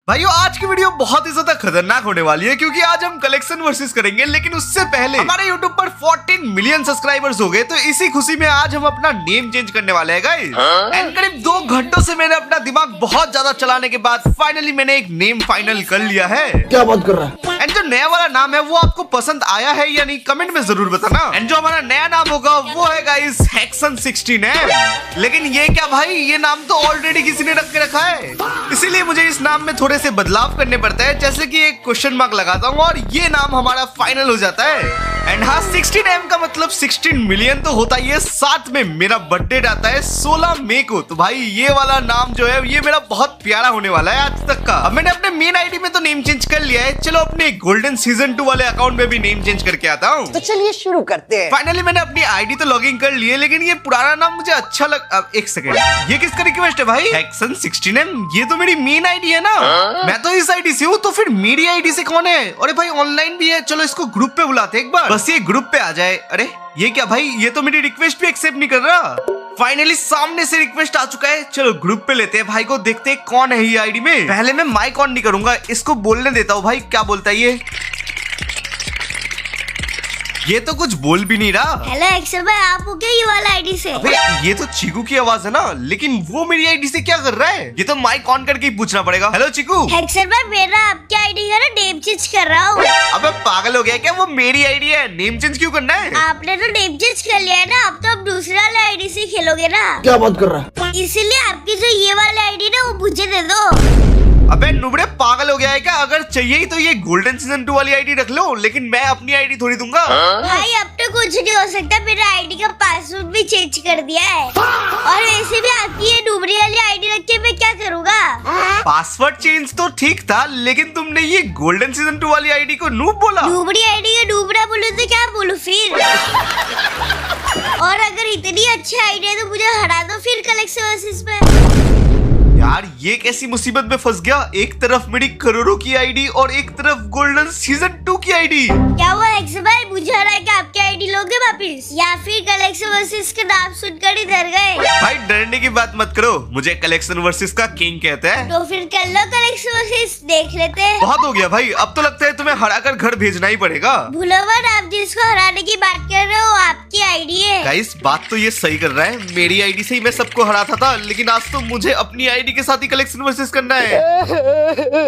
भाइयों आज की वीडियो बहुत ही ज्यादा खतरनाक होने वाली है क्योंकि आज हम कलेक्शन वर्सेस करेंगे, लेकिन उससे पहले हमारे यूट्यूब पर 14 मिलियन सब्सक्राइबर्स हो गए, तो इसी खुशी में आज हम अपना नेम चेंज करने वाले हैं गाइस। एंड करीब 2 घंटों से मैंने अपना दिमाग बहुत ज्यादा चलाने के बाद फाइनली मैंने एक नेम फाइनल कर लिया है। क्या बात कर रहा है? एंड जो नया वाला नाम है वो आपको पसंद आया है या नहीं कमेंट में जरूर बताना। एंड जो हमारा नया नाम होगा वो है गाइस हेक्सन 16 लेकिन ये क्या भाई, ये नाम तो ऑलरेडी किसी ने रख के रखा है, इसीलिए मुझे इस नाम में थोड़े से बदलाव करने पड़ता है, जैसे कि एक क्वेश्चन मार्क लगाता हूँ और ये नाम हमारा फाइनल हो जाता है। एंड हाँ 16M का मतलब 16 मिलियन तो होता ही है, साथ में मेरा बर्थडे आता है 16 मई को, तो भाई ये वाला नाम जो है ये मेरा बहुत प्यारा होने वाला है आज तक का। अब मैंने अपने मेन आईडी में तो नेम चेंज कर लिया है, चलो अपने गोल्डन सीजन 2 वाले अकाउंट में भी नेम चेंज करके आता हूँ। तो चलिए शुरू करते हैं। फाइनली मैंने अपनी आईडी तो लॉगिन कर ली है, लेकिन ये पुराना नाम मुझे अच्छा अब एक सेकंड, ये किसका रिक्वेस्ट है भाई? हेक्सन 16M, ये तो मेरी मेन आईडी है ना, मैं तो इस आईडी से हूँ, तो फिर मेरी आईडी से कौन है? अरे भाई ऑनलाइन भी है, चलो इसको ग्रुप पे बुलाते एक बार, बस ये ग्रुप पे आ जाए। अरे ये क्या भाई, ये तो मेरी रिक्वेस्ट भी एक्सेप्ट नहीं कर रहा। फाइनली सामने से रिक्वेस्ट आ चुका है, चलो ग्रुप पे लेते हैं भाई को, देखते हैं कौन है ये आईडी में। पहले मैं माइक ऑन नहीं करूंगा, इसको बोलने देता हूँ भाई, क्या बोलता है ये तो कुछ बोल भी नहीं रहा। हेलो एक्सेल भाई, आप हो क्या ये वाला आईडी से? अबे ये तो चीकू की आवाज है ना, लेकिन वो मेरी आईडी से क्या कर रहा है? ये तो माइक ऑन करके ही पूछना पड़ेगा। हेलो चीकू। एक्सेल भाई मेरा आपकी आईडी का ना नेम चेंज कर रहा हूँ। अबे पागल हो गया क्या, वो मेरी आईडी है, नेम चेंज क्यों करना है? आपने तो नेम चेंज कर लिया है ना, अब तो आप दूसरे वाले आईडी से खेलोगे ना। क्या बात कर रहा है? इसीलिए आपकी जो ये वाली आईडी ना वो मुझे दे दो। अबे नुबड़े पागल हो गया है क्या? अगर चाहिए ही तो ये गोल्डन सीजन 2 वाली आईडी रख लो, लेकिन मैं अपनी आईडी थोड़ी दूंगा। भाई अब तो कुछ नहीं हो सकता, मेरे आईडी का पासवर्ड भी चेंज कर दिया है, और वैसे भी आपकी ये डूबरी वाली आईडी रख के मैं क्या करूँगा? पासवर्ड चेंज तो ठीक था, लेकिन तुमने ये गोल्डन सीजन 2 वाली आईडी को नूब बोला। डूबरी आईडी का डूबरा बोलूं तो क्या बोलूं फिर? और अगर इतनी अच्छी आईडी है तो मुझे हरा दो फिर कलेक्शन वर्सेस में। यार ये कैसी मुसीबत में फंस गया, एक तरफ मेरी करोड़ों की आईडी और एक तरफ गोल्डन सीजन 2 की आईडी। क्या हुआ एक्स भाई, मुझे आ रहा है कि आपकी आईडी लोगे वापिस, या फिर कलेक्शन वर्सेस का नाम सुनकर ही डर गए? भाई डरने की बात मत करो, मुझे कलेक्शन वर्सेस का किंग कहते हैं। तो फिर कर लो कलेक्शन वर्सेस, देख लेते हैं। बहुत हो गया भाई, अब तो लगता है तुम्हें हराकर घर भेजना ही पड़ेगा। भूलो मत, आप जिसको हराने की बात कर रहे हो आपकी आईडी है। गाइस बात तो ये सही कर रहा है, मेरी आईडी से ही मैं सबको हराता था, लेकिन आज तो मुझे अपनी आईडी के साथ ही कलेक्शन वर्सेस करना है।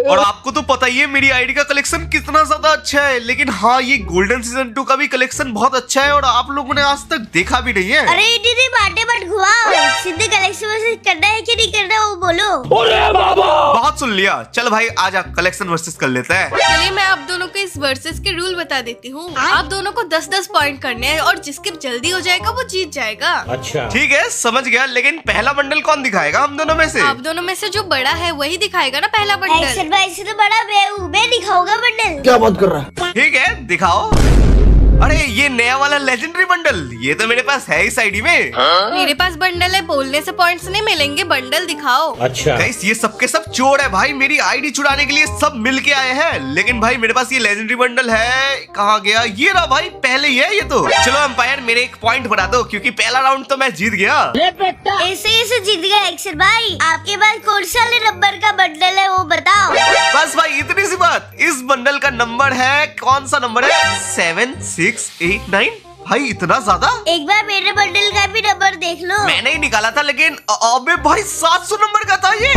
और आपको तो पता ही है मेरी आईडी का कलेक्शन कितना ज्यादा अच्छा है, लेकिन हाँ ये गोल्डन सीजन 2 का भी कलेक्शन बहुत अच्छा है और आप लोगों ने आज तक देखा भी नहीं है। अरे दीदी बाटे मत घुमाओ, सीधे कलेक्शन वर्सेस करना है कि नहीं करना वो बोलो। अरे बाबा बहुत सुन लिया, चल भाई आजा कलेक्शन वर्सेस कर लेते हैं। चलिए मैं आप दोनों को इस वर्सेस के रूल बता देती हूँ। आप दोनों को 10-10 पॉइंट करने हैं और जिसके जल्दी हो जाएगा वो जीत जाएगा। अच्छा ठीक है समझ गया, लेकिन पहला बंडल कौन दिखाएगा हम दोनों में से? आप दोनों में से जो बड़ा है वही दिखाएगा ना पहला बंडल। एक्सेल भाई से तो बड़ा मैं दिखाऊंगा बंडल। क्या बात कर रहा है? ठीक है दिखाओ। अरे ये नया वाला लेजेंडरी बंडल, ये तो मेरे पास है इस आईडी में। मेरे पास बंडल है, बोलने से पॉइंट्स नहीं मिलेंगे, बंडल दिखाओ। अच्छा गाइस ये सबके सब चोर है भाई, मेरी आईडी चुराने के लिए सब मिल के आए हैं, लेकिन भाई मेरे पास ये लेजेंडरी बंडल है, कहाँ गया? ये रहा भाई, पहले ही है ये तो। चलो अंपायर मेरे एक पॉइंट बढ़ा दो, क्योंकि पहला राउंड तो मैं जीत गया। ऐसे जीत गया एक्सेल भाई। आपके पास कौन सा नंबर का बंडल है वो बताओ। बस भाई इतनी सी बात, इस बंडल का नंबर है, कौन सा नंबर है? 7689। भाई इतना ज्यादा? एक बार मेरे बंडल का भी नंबर देख लो। मैंने ही निकाला था, लेकिन अबे भाई 700 नंबर का था ये।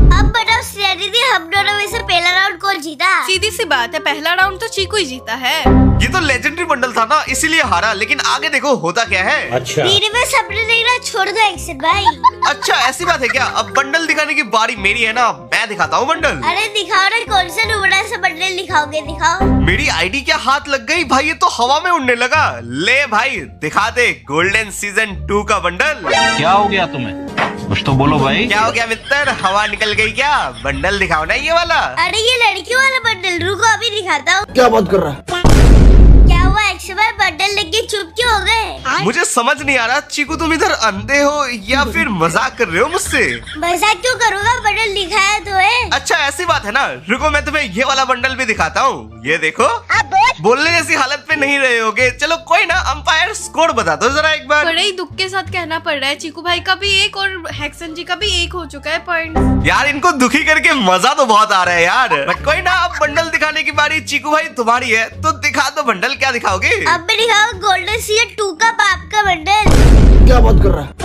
अब बताओ दीदी, हम दोनों में से पहला राउंड कौन जीता? सीधी सी बात है, पहला राउंड तो चीकू ही जीता है। ये तो लेजेंडरी बंडल था ना, इसीलिए हारा, लेकिन आगे देखो होता क्या है। अच्छा मेरे में सपने देखना छोड़ दो एक्सेल भाई। अच्छा ऐसी बात है क्या? अब बंडल दिखाने की बारी मेरी है ना, मैं दिखाता हूँ बंडल। अरे दिखाओ ना, कौन सा नुबड़ा सा बंडल दिखाओगे? दिखाओ। मेरी आईडी क्या हाथ लग गई भाई, ये तो हवा में उड़ने लगा। ले भाई दिखा दे गोल्डन सीजन 2 का बंडल। क्या हो गया तुम्हें? कुछ तो बोलो भाई। क्या हो गया मित्र, हवा निकल गई क्या? बंडल दिखाओ ना ये वाला। अरे ये लड़की वाला बंडल, रुको अभी दिखाता हूँ। क्या बात कर रहा है? क्या हुआ एक्सेल भाई, बंडल लेके चुप क्यों हो गए? मुझे समझ नहीं आ रहा चीकू, तुम इधर अंधे हो या फिर मजाक कर रहे हो मुझसे? मजाक क्यों करूँगा, बंडल दिखाया तो है। अच्छा ऐसी बात है ना, रुको मैं तुम्हें ये वाला बंडल भी दिखाता हूँ, ये देखो। आप बहुत बोलने जैसी हालत पे नहीं रहे होगे। चलो कोई ना, अंपायर स्कोर बता दो जरा एक बार। बड़े ही दुख के साथ कहना पड़ रहा है, चीकू भाई का भी 1 और हेक्सन जी का भी 1 हो चुका है पॉइंट। यार इनको दुखी करके मजा तो बहुत आ रहा है यार। बट कोई ना, अब बंडल दिखाने की बारी चीकू भाई तुम्हारी है, तो दिखा दो बंडल। क्या दिखाओगे? अब मैं दिखाऊँ गोल्डन सीजन 2 का बाप का बंडल। क्या बात कर रहा है?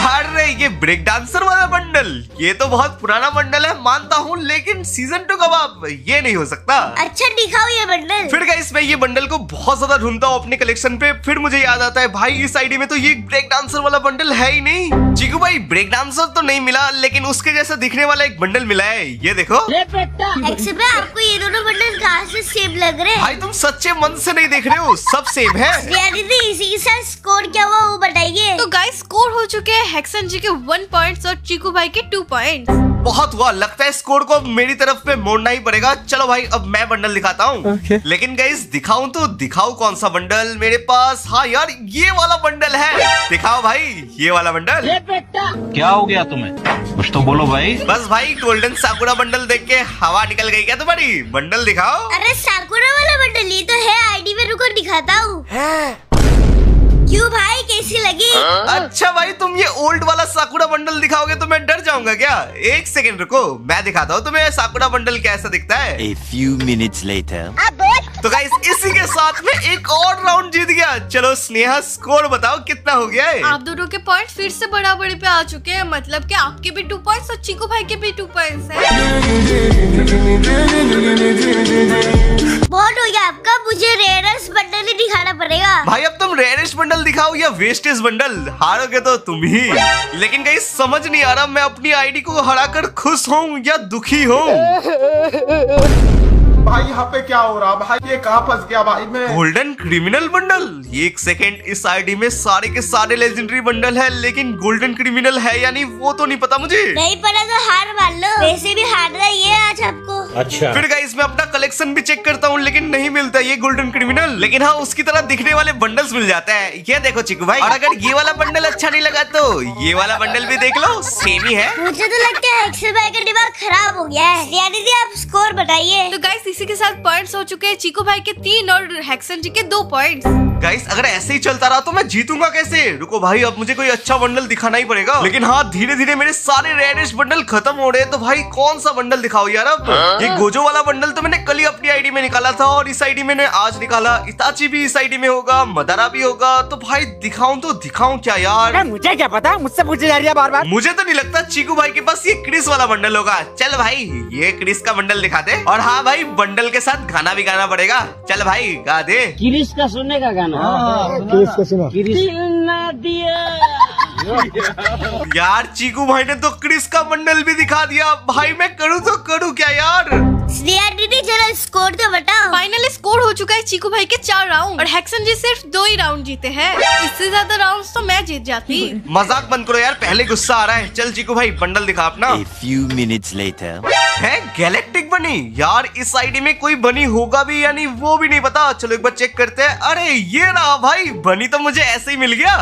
अरे ये ब्रेक डांसर वाला बंडल, ये तो बहुत पुराना बंडल है मानता हूँ, लेकिन सीजन 2 का बाप ये नहीं हो सकता। अच्छा दिखाओ ये बंडल। फिर गाइस मैं ये बंडल को बहुत ज्यादा ढूंढता हूँ अपने कलेक्शन पे, फिर मुझे याद आता है भाई इस आईडी में तो ये ब्रेक डांसर वाला बंडल है ही नहीं। चीकू भाई ब्रेक डांसर तो नहीं मिला, लेकिन उसके जैसा दिखने वाला एक बंडल मिला है, ये देखो। एक्सेप्ट में आपको ये दोनों बंडल कहाँ से सेम लग रहे हैं? भाई तुम सच्चे मन से नहीं देख रहे हो, सब सेम है। दीदी इसी के साथ स्कोर क्या हुआ वो बताइए। तो गाइस स्कोर हो चुके हैं हेक्सन जी के 1 पॉइंट्स और चीकू भाई के 2 पॉइंट्स। बहुत हुआ, लगता है स्कोर को मेरी तरफ पे मोड़ना ही पड़ेगा। चलो भाई अब मैं बंडल दिखाता हूँ। लेकिन गाइस दिखाऊं तो दिखाऊं कौन सा बंडल मेरे पास? हाँ यार ये वाला बंडल है, दिखाओ भाई ये वाला बंडल। क्या हो गया तुम्हें? कुछ तो बोलो भाई। बस भाई गोल्डन साकुरा बंडल देख के हवा निकल गई क्या तुम्हारी? बंडल दिखाओ। अरे साकुरा वाला बंडल ये तो है आईडी में, रुको दिखाता हूँ। क्यों भाई कैसी लगी? अच्छा भाई तुम ये ओल्ड वाला साकुरा बंडल दिखाओगे तो मैं डर जाऊंगा क्या? एक सेकंड रुको, मैं दिखाता हूँ तुम्हें साकुरा बंडल कैसा दिखता है। A few minutes later. तो गाइस इसी के साथ में एक और राउंड जीत गया। चलो स्नेहा स्कोर बताओ कितना हो गया है? आप दोनों के पॉइंट फिर से बराबरी पे आ चुके हैं, मतलब कि आपके भी 2 पॉइंट्स और चीकू भाई के भी 2 पॉइंट्स हैं। बहुत हो गया आपका, मुझे रेयरस बंडल ही दिखाना पड़ेगा। भाई अब तुम रेयरेस्ट बंडल दिखाओ या वेस्टेज बंडल, हारोगे तो तुम ही। लेकिन गाइस समझ नहीं आ रहा मैं अपनी आईडी को हराकर खुश हूँ या दुखी हूँ। भाई यहाँ पे क्या हो रहा भाई? ये कहाँ फंस गया भाई मैं? गोल्डन क्रिमिनल बंडल, एक सेकेंड, इस आईडी में सारे के सारे लेजेंडरी बंडल है, लेकिन गोल्डन क्रिमिनल है या नहीं वो तो नहीं पता मुझे। नहीं पता तो हार मान लो, वैसे भी हारना ही है आज आपको। अच्छा फिर गाइस मैं अपना कलेक्शन भी चेक करता हूँ, लेकिन नहीं मिलता ये गोल्डन क्रिमिनल। लेकिन हाँ उसकी तरह दिखने वाले बंडल्स मिल जाते हैं। ये देखो चिकू भाई, और अगर ये वाला बंडल अच्छा नहीं लगा तो ये वाला बंडल भी देख लो, सेम ही है। मुझे तो लगता है एक्सेल भाई का दिमाग खराब हो गया है। यानी आप स्कोर बताइए। तो गाइस इसी के साथ पॉइंट्स हो चुके हैं, चीकू भाई के 3 और हेक्सन जी के 2 पॉइंट्स। गाइस अगर ऐसे ही चलता रहा तो मैं जीतूंगा कैसे? रुको भाई अब मुझे कोई अच्छा बंडल दिखाना ही पड़ेगा। लेकिन हाँ धीरे धीरे मेरे सारे रेयरेस्ट बंडल खत्म हो रहे हैं, तो भाई कौन सा बंडल दिखाओ यार अब? ये गोजो वाला बंडल तो मैंने कल ही अपनी आईडी में निकाला था और इस आईडी मैंने आज निकाला। इताची भी इस आईडी में होगा, मदारा भी होगा, तो भाई दिखाऊं तो दिखाऊं क्या यार? मुझे क्या पता, मुझसे पूछे जा रही है बार बार। मुझे तो नहीं लगता चीकू भाई के पास ये क्रिस वाला बंडल होगा। चल भाई ये क्रिस का बंडल दिखा दे, और हाँ भाई बंडल के साथ गाना भी गाना पड़ेगा। चल भाई गा दे। किरिश का सुनने का गाना। यार चीकू भाई ने तो क्रिस का बंडल भी दिखा दिया। भाई मैं करूँ तो करूँ क्या यार? स्नेहा दीदी चलो स्कोर तो बताओ। फाइनली स्कोर हो चुका है चीकू भाई के 4 राउंड और हेक्सन जी सिर्फ 2 ही राउंड जीते हैं। इससे ज्यादा राउंड्स तो मैं जीत जाती। मजाक बंद करो यार, पहले गुस्सा आ रहा है। चल चीकू भाई बंडल दिखा अपना। A few minutes later. है गैलेक्टिक बनी यार, इस आईडी में कोई बनी होगा भी या नहीं वो भी नहीं पता। चलो एक बार चेक करते हैं। अरे ये रहा भाई, बनी तो मुझे ऐसे ही मिल गया।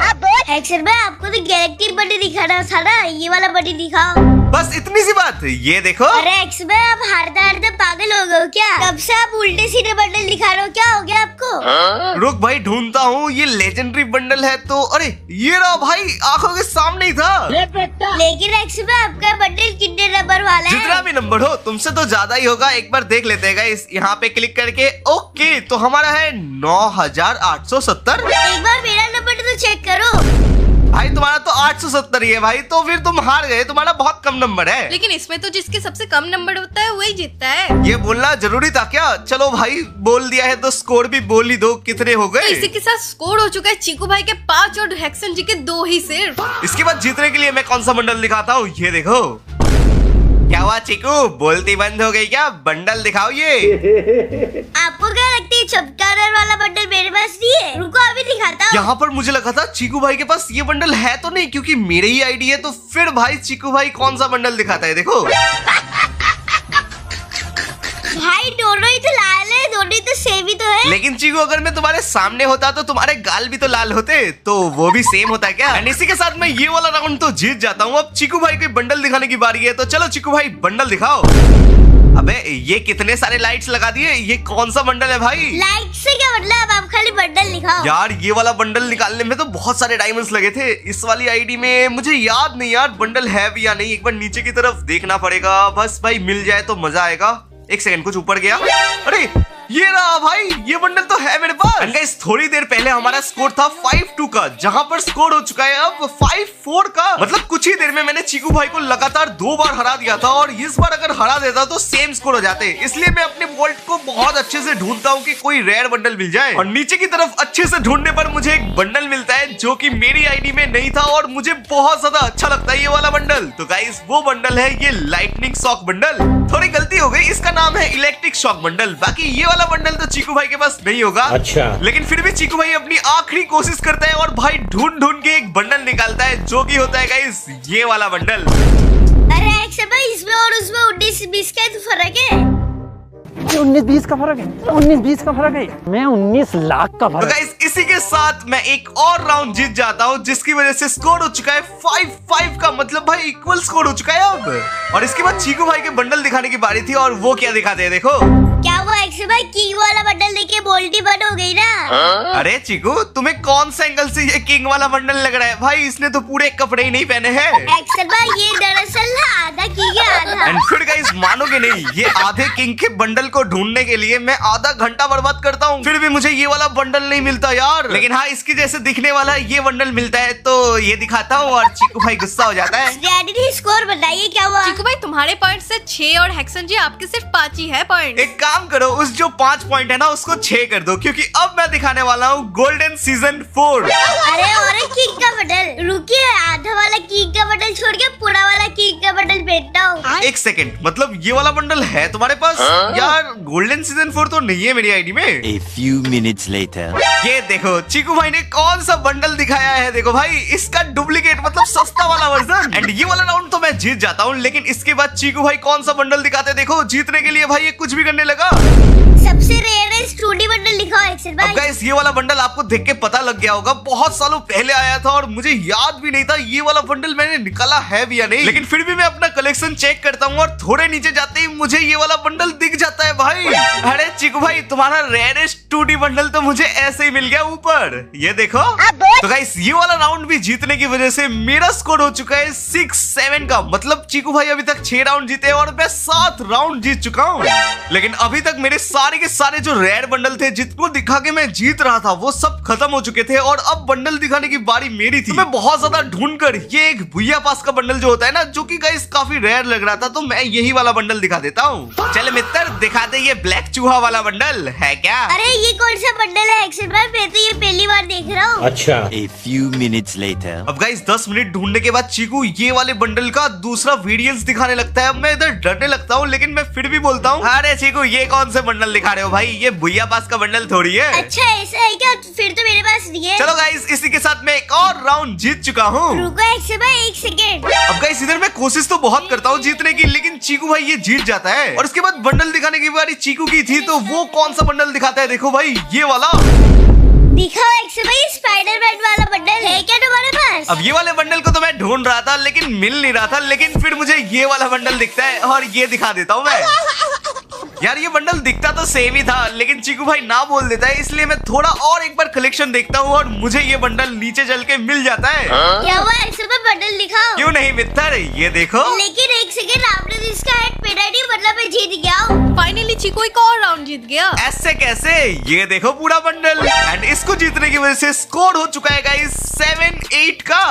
एक्सेल भाई आपको तो गैलेक्टिक बंडी दिखाना था ना, ये वाला बंडी दिखाओ। बस इतनी सी बात, ये देखो। अरे एक्स भाई आप हारते हारते पागल हो गए क्या? कब से आप उल्टे सीधे बंडल दिखा रहे हो, क्या हो गया आपको? रुक भाई ढूंढता हूँ, ये लेजेंडरी बंडल है तो। अरे ये रहा भाई, आंखों के सामने ही था। लेकिन एक्स भाई आपका बंडल कितने नंबर वाला है? जितना भी नंबर हो तुमसे तो ज्यादा ही होगा। एक बार देख लेते हैं गाइस, यहाँ पे क्लिक करके। ओके तो हमारा है 9870। एक बार मेरा नंबर तो चेक करो। भाई तुम्हारा तो 870 ही है भाई, तो फिर तुम हार गए, तुम्हारा बहुत कम नंबर है। लेकिन इसमें तो जिसके सबसे कम नंबर होता है वही जीतता है। ये बोलना जरूरी था क्या? चलो भाई बोल दिया है तो स्कोर भी बोल ही दो, कितने हो तो गए? इसी के साथ स्कोर हो चुका है चीकू भाई के 5 और हेक्सन जी के 2 ही सिर्फ। इसके बाद जीतने के लिए मैं कौन सा बंडल दिखाता हूँ, ये देखो। क्या हुआ चीकू, बोलती बंद हो गई क्या? बंडल दिखाओ ये। आपको क्या लगती है चमत्कार वाला बंडल मेरे पास नहीं है? रुको अभी दिखाता हूँ। यहाँ पर मुझे लगा था चीकू भाई के पास ये बंडल है तो नहीं, क्योंकि मेरे ही आईडी है। तो फिर भाई चीकू भाई कौन सा बंडल दिखाता है, देखो। भाई दोनों ही तो लाल है, दोनों ही तो सेम ही तो है। लेकिन चीकू अगर मैं तुम्हारे सामने होता तो तुम्हारे गाल भी तो लाल होते, तो वो भी सेम होता है क्या? इसी के साथ मैं ये वाला राउंड तो जीत जाता हूँ। अब चीकू भाई को बंडल दिखाने की बारी है, तो चलो चीकू भाई बंडल दिखाओ। अबे ये कितने सारे लाइट्स लगा दिए, ये कौन सा बंडल है भाई? लाइट से क्या मतलब, आप खाली बंडल दिखाओ। यार ये वाला बंडल निकालने में तो बहुत सारे डायमंड्स लगे थे। इस वाली आईडी में मुझे याद नहीं यार बंडल है भी या नहीं, एक बार नीचे की तरफ देखना पड़ेगा। बस भाई मिल जाए तो मजा आएगा। एक सेकंड, कुछ ऊपर गया, अरे ये रहा भाई, ये बंडल तो है मेरे पास। And guys, थोड़ी देर पहले हमारा स्कोर था 5-2 का, जहां पर स्कोर हो चुका है अब 5-4 का। मतलब कुछ ही देर में मैंने चीकू भाई को लगातार 2 बार हरा दिया था, और इस बार अगर हरा देता तो सेम स्कोर हो जाते। इसलिए मैं अपने वोल्ट को बहुत अच्छे से ढूंढता हूँ कि कोई रेयर बंडल मिल जाए। और नीचे की तरफ अच्छे से ढूंढने पर मुझे एक बंडल मिलता है जो कि मेरी आईडी में नहीं था, और मुझे बहुत ज्यादा अच्छा लगता है ये वाला बंडल। तो गाइस वो बंडल है ये लाइटनिंग शॉक बंडल। थोड़ी गलती हो गई, इसका नाम है इलेक्ट्रिक शॉक बंडल। बाकी ये वाला बंडल तो चीकू भाई के पास नहीं होगा। अच्छा। लेकिन फिर भी चीकू भाई अपनी आखिरी कोशिश करता है और भाई ढूंढ ढूंढ के एक बंडल निकालता है, जो कि होता है गाइस ये वाला बंडल। अरे एक्शन भाई, इसमें और उसमें 19-20 का तो फर्क है। 19-20 का फर्क है, 19-20 का फर्क है, मैं 19 लाख का तो फर्क। गाइस इसी के साथ मैं एक और राउंड जीत जाता हूँ, जिसकी वजह से स्कोर हो चुका है 5-5 का। मतलब भाई इक्वल स्कोर हो चुका है अब। और इसके बाद चीकू भाई के बंडल दिखाने की बारी थी, और वो क्या दिखाते हैं देखो। क्या वो एक्शन भाई किंग वाला बंडल देखे बोल्टी बंद हो गई ना? अरे चीकू, तुम्हें कौन सा एंगल से ये किंग वाला बंडल लग रहा है? भाई इसने तो पूरे कपड़े ही नहीं पहने हैं। एक्शन भाई ये दरअसल ना आधा किंग है, आधा। एंड फिर गाइस मानोगे नहीं, ये आधे किंग के बंडल को ढूंढने के लिए मैं आधा घंटा बर्बाद करता हूँ, फिर भी मुझे ये वाला बंडल नहीं मिलता यार। लेकिन हाँ, इसके जैसे दिखने वाला ये बंडल मिलता है, तो ये दिखाता हूँ और चीकू भाई गुस्सा हो जाता है। डैडी स्कोर बताइए क्या हुआ? चीकू भाई तुम्हारे पॉइंट से 6 और हेक्सन जी आपके सिर्फ 5 ही है पॉइंट। एक काम करो, उस जो 5 पॉइंट है ना उसको 6 कर दो, क्योंकि अब मैं दिखाने वाला हूँ गोल्डन सीजन 4। अरे और किंग का बंडल, रुकिए, आधा वाला किंग का बंडल छोड़ के पूरा वाला किंग का बंडल भेजता हूँ। एक सेकंड, मतलब ये वाला बंडल है तुम्हारे पास? यार गोल्डन सीजन 4 तो नहीं है मेरी आईडी में। A few minutes later. ये देखो चीकू भाई ने कौन सा बंडल दिखाया है, देखो भाई इसका डुप्लीकेट, मतलब सस्ता वाला वर्जन। एंड ये वाला राउंड तो मैं जीत जाता हूँ, लेकिन इसके बाद चीकू भाई कौन सा बंडल दिखाते हैं देखो। जीतने के लिए भाई ये कुछ भी करने लगा। सबसे रेयरेस्ट 2D बंडल दिखाओ एक्शन भाई। अब गाइस ये वाला बंडल आपको देख के पता लग गया होगा, बहुत सालों पहले आया था और मुझे याद भी नहीं था ये वाला बंडल मैंने निकाला है भी या नहीं। लेकिन फिर भी मैं अपना कलेक्शन चेक करता हूँ, और थोड़े नीचे जाते ही मुझे ये वाला बंडल दिख जाता है भाई। अरे चीकू भाई, तुम्हारा रेयरेस्ट 2D बंडल तो मुझे ऐसे ही मिल गया ऊपर, ये देखो। तो गाइस ये वाला राउंड भी जीतने की वजह से मेरा स्कोर हो चुका है 6-7 का। मतलब चीकू भाई अभी तक 6 राउंड जीते और मैं 7 राउंड जीत चुका हूँ। लेकिन अभी तक मेरे सारे के सारे जो रेयर बंडल थे जिनको दिखा के मैं जीत रहा था, वो सब खत्म हो चुके थे, और अब बंडल दिखाने की बारी मेरी थी। तो मैं बहुत ज्यादा ढूंढकर ये एक भुइया पास का बंडल जो होता है ना, जो कि गाइस काफी रेयर लग रहा था, तो मैं यही वाला बंडल दिखा देता हूँ। चल मित्र दिखा दे, ये ब्लैक चूहा वाला बंडल है क्या? अरे ये कौन सा बंडल है एक्शन भाई? मैं तो ये पहली बार देख रहा हूँ। अच्छा। A few minutes later. अब गाइस 10 मिनट ढूंढने के बाद चीकू ये वाले बंडल का दूसरा वेरिएंस दिखाने लगता है। अब मैं इधर डरने लगता हूँ, लेकिन मैं फिर भी बोलता हूँ, अरे चीकू ये कौन से बंडल दिखा रहे हो भाई, ये भुइया पास का बंडल थोड़ी है। अच्छा ऐसा है क्या? फिर तो मेरे पास नहीं है। चलो गाइस इसी के साथ मैं एक और राउंड जीत चुका हूँ। रुको एक्शन भाई, एक सेकेंड। अब गाइस इधर मैं कोशिश तो बहुत करता हूँ जीतने की, लेकिन चीकू भाई ये जीत जाता है। और उसके बाद बंडल दिखाने की बारी चीकू की थी, तो वो कौन सा बंडल दिखाता है देखो भाई, ये वाला। दिखाओ एक्शन भाई, स्पाइडरमैन वाला बंडल है क्या तुम्हारे पास? अब ये वाले बंडल को तो मैं ढूंढ रहा था, लेकिन मिल नहीं रहा था, लेकिन फिर मुझे ये वाला बंडल दिखता है, और ये दिखा देता हूँ मैं। यार ये बंडल दिखता तो सेम ही था, लेकिन चीकू भाई ना बोल देता है, इसलिए मैं थोड़ा और एक बार कलेक्शन देखता हूँ, और मुझे ये बंडल नीचे चल के मिल जाता है। क्या हुआ एक्शन भाई, बंडल दिखाओ। क्यों नहीं मित्र, ये देखो। लेकिन एक सेकेंड, आपने तो इसका हेड पहना नहीं, मतलब मैं जीत गया हूँ। फाइनली चीकू एक और राउंड जीत गया। ऐसे कैसे? ये देखो पूरा बंडल। एंड इसको जीतने की वजह से स्कोर हो चुका है गाइस 7-8 का।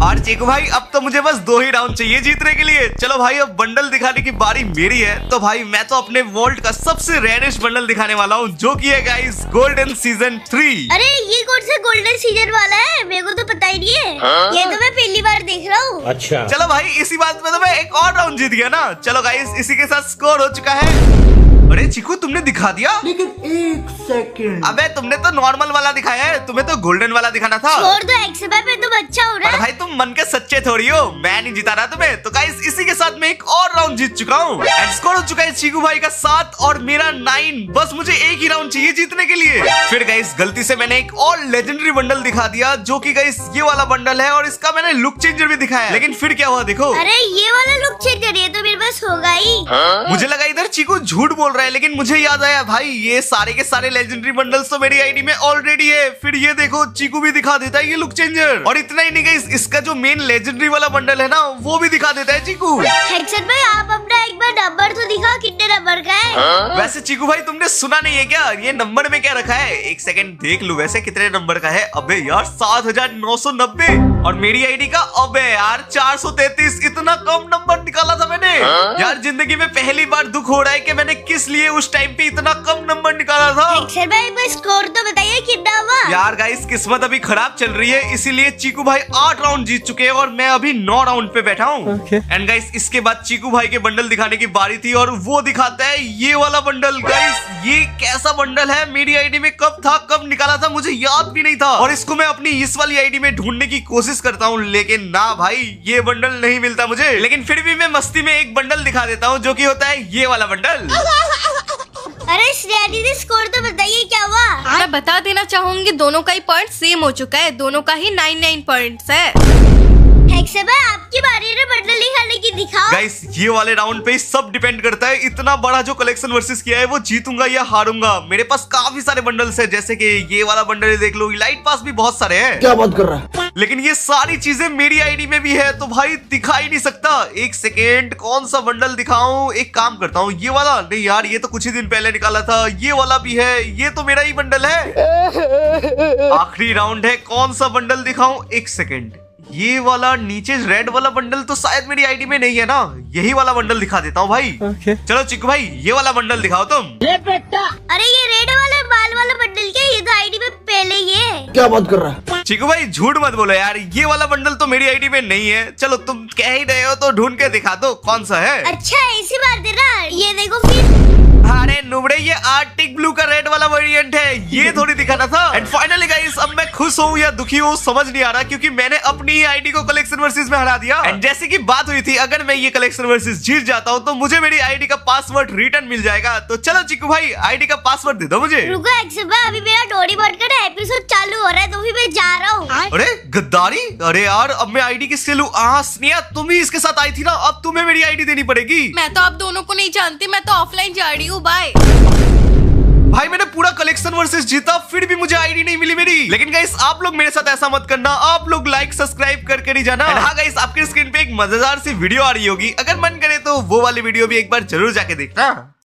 और चीकू भाई अब तो मुझे बस 2 ही राउंड चाहिए जीतने के लिए। चलो भाई अब बंडल दिखाने की बारी मेरी है। तो भाई मैं तो अपने वोल्ट का सबसे रेयरेस्ट बंडल दिखाने वाला हूँ, जो कि है गाइस गोल्डन सीजन 3। अरे ये कौन सा गोल्डन सीजन वाला है? मेरे को तो पता ही नहीं है। ये तो मैं पहली बार देख रहा हूँ। अच्छा। चलो भाई इसी बात में तो मैं एक और राउंड जीत गया ना। चलो गाइस इसी के साथ स्कोर हो चुका है अरे चिकू तुमने दिखा दिया, लेकिन 1 सेकंड। अबे तुमने तो नॉर्मल वाला दिखाया है, तुम्हें तो गोल्डन वाला दिखाना था। छोड़ दो एक्सबा पे, तुम अच्छा हो रहा पर है। भाई तुम मन के सच्चे थोड़ी हो, मैं नहीं जिता रहा तुम्हें। तो गाइस इसी के साथ मैं एक और राउंड जीत चुका हूँ। एंड स्कोर हो चुका है चीकू भाई का 7 और मेरा 9। बस मुझे एक ही राउंड चाहिए जीतने के लिए। फिर गाइस गलती से मैंने एक और लेजेंडरी बंडल दिखा दिया, जो कि गाइस ये वाला बंडल है और इसका मैंने लुक चेंजर भी दिखाया। लेकिन फिर क्या हुआ देखो। अरे ये वाला लुक चेंज करिए तो मेरे पास होगा ही। मुझे लगा इधर चीकू झूठ बोल रहा है, लेकिन मुझे याद आया भाई ये सारे के सारे लेजेंडरी बंडल्स तो मेरी आईडी में ऑलरेडी है। फिर ये देखो चीकू भी दिखा देता है ये लुक चेंजर। और इतना ही नहीं गाइस, इसका जो मेन लेजेंडरी वाला बंडल है ना वो भी दिखा देता है चीकू। हेक्सन भाई आप अपना एक बार नंबर तो दिखाओ, कितने नंबर का है? वैसे चीकू भाई तुमने सुना नहीं है क्या, ये नंबर में क्या रखा है? एक सेकंड देख लूं वैसे कितने नंबर का है। अबे यार 7990 और मेरी आईडी का अबे यार 433। इतना कम नंबर निकाला था मैंने। यार जिंदगी में पहली बार दुख हो रहा है कि मैंने किस लिए उस टाइम पे इतना कम नंबर निकाला था। हेक्सन भाई एक बार स्कोर तो बताइए कितना हुआ? यार गाइस किस्मत अभी खराब चल रही है, इसीलिए चीकू भाई 8 राउंड जीत चुके हैं और मैं अभी 9 राउंड पे बैठा हूँ। एंड गाइस इसके बाद चीकू भाई के बंडल दिखाने की बारी थी और वो दिखाता है ये वाला बंडल। गाइस ये कैसा बंडल है, मेरी आईडी में कब था, कब निकाला था मुझे याद भी नहीं था। और इसको मैं अपनी इस वाली आईडी में ढूंढने की कोशिश करता हूँ, लेकिन ना भाई ये बंडल नहीं मिलता मुझे। लेकिन फिर भी मैं मस्ती में एक बंडल दिखा देता हूँ, जो कि होता है ये वाला बंडल। अरे श्रेया दीदी स्कोर तो बताइए क्या हुआ? मैं बता देना चाहूंगी दोनों का ही पॉइंट सेम हो चुका है, दोनों का ही 99 पॉइंट्स है। हेक्सन भाई आपकी बारी है बंडल दिखाने की, दिखाओ। गाइस ये वाले राउंड पे सब डिपेंड करता है, इतना बड़ा जो कलेक्शन वर्सेस किया है वो जीतूंगा या हारूंगा। मेरे पास काफी सारे बंडल्स है, जैसे कि ये वाला बंडल देख लो, इलाइट पास भी बहुत सारे हैं। क्या बात कर रहा है? लेकिन ये सारी चीजें मेरी आईडी में भी है, तो भाई दिखा ही नहीं सकता। एक सेकेंड कौन सा बंडल दिखाऊं? एक काम करता हूँ, ये वाला नहीं यार, ये तो कुछ ही दिन पहले निकाला था। ये वाला भी है, ये तो मेरा ही बंडल है। आखिरी राउंड है, कौन सा बंडल दिखाऊं? एक सेकेंड, ये वाला नीचे रेड वाला बंडल तो शायद मेरी आईडी में नहीं है ना, यही वाला बंडल दिखा देता हूँ भाई। चलो चिक्कू भाई ये वाला बंडल दिखाओ तुम। अरे ये रेड वाला बाल वाला बंडल क्या, ये तो आईडी में पहले ही है। क्या बात कर रहा है? चिक्कू भाई झूठ मत बोलो यार, ये वाला बंडल तो मेरी आईडी में नहीं है। चलो तुम कह ही रहे हो तो ढूंढ के दिखा दो कौन सा है। अच्छा ऐसी बात है ना, ये देखो फिर। अरे नुबड़े ये आर्टिक ब्लू का रेड वाला वेरिएंट है, ये थोड़ी दिखाना था। एंड फाइनली गाइस अब मैं खुश हूँ या दुखी हूँ समझ नहीं आ रहा, क्योंकि मैंने अपनी आईडी को कलेक्शन वर्सेस में हरा दिया। एंड जैसे कि बात हुई थी, अगर मैं ये कलेक्शन वर्सेस जीत जाता हूँ तो मुझे मेरी आईडी का पासवर्ड रिटर्न मिल जाएगा। तो चलो चिक्कू भाई आईडी का पासवर्ड दे दो मुझे। रुको हेक्सन भाई, अभी मेरा डोरेमोन का एपिसोड चालू हो रहा है, तो भी मैं जा रहा हूँ। अरे गद्दारी, अरे यार अब मैं आईडी किससे लूं? स्नेहा तुम ही इसके साथ आई थी ना, अब तुम्हें मेरी आईडी देनी पड़ेगी। मैं तो आप दोनों को नहीं जानती, मैं तो ऑफलाइन जा रही हूँ, बाय। भाई मैंने पूरा कलेक्शन वर्सेस जीता, फिर भी मुझे आईडी नहीं मिली मेरी। लेकिन गाइस आप लोग मेरे साथ ऐसा मत करना, आप लोग लाइक सब्सक्राइब करके नहीं जाना। हाँ गाइस आपकी स्क्रीन पे एक मजेदार सी वीडियो आ रही होगी, अगर मन करे तो वो वाली वीडियो भी एक बार जरूर जाके देखना।